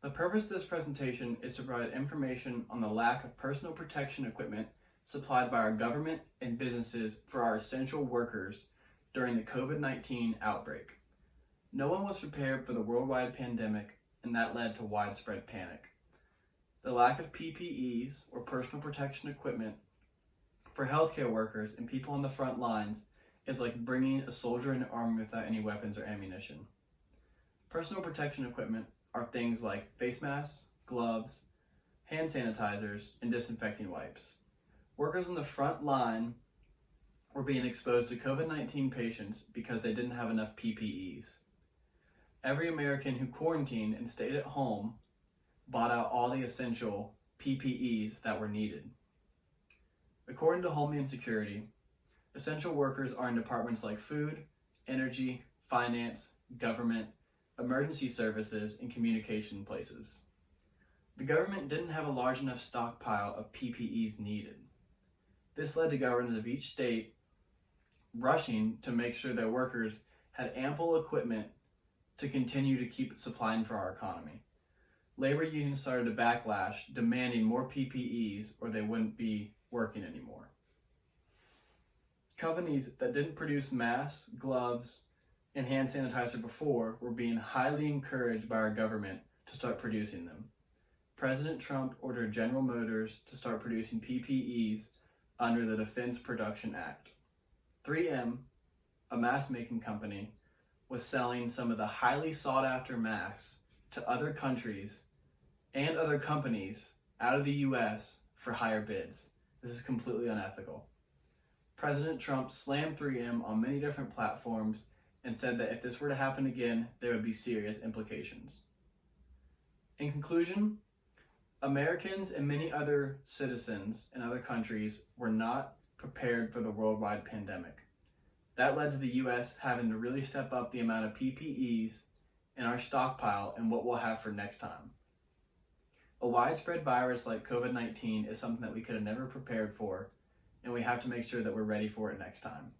The purpose of this presentation is to provide information on the lack of personal protection equipment supplied by our government and businesses for our essential workers during the COVID-19 outbreak. No one was prepared for the worldwide pandemic, and that led to widespread panic. The lack of PPEs, or personal protection equipment, for healthcare workers and people on the front lines is like bringing a soldier in an army without any weapons or ammunition. Personal protection equipment are things like face masks, gloves, hand sanitizers, and disinfecting wipes. Workers on the front line were being exposed to COVID-19 patients because they didn't have enough PPEs. Every American who quarantined and stayed at home bought out all the essential PPEs that were needed. According to Homeland Security, essential workers are in departments like food, energy, finance, government, emergency services, and communication places. The government didn't have a large enough stockpile of PPEs needed. This led to governors of each state rushing to make sure their workers had ample equipment to continue to keep supplying for our economy. Labor unions started a backlash demanding more PPEs or they wouldn't be working anymore. Companies that didn't produce masks, gloves, and hand sanitizer before were being highly encouraged by our government to start producing them. President Trump ordered General Motors to start producing PPEs under the Defense Production Act. 3M, a mask-making company, was selling some of the highly sought-after masks to other countries and other companies out of the US for higher bids. This is completely unethical. President Trump slammed 3M on many different platforms and said that if this were to happen again, there would be serious implications. In conclusion, Americans and many other citizens in other countries were not prepared for the worldwide pandemic. That led to the US having to really step up the amount of PPEs in our stockpile and what we'll have for next time. A widespread virus like COVID-19 is something that we could have never prepared for, and we have to make sure that we're ready for it next time.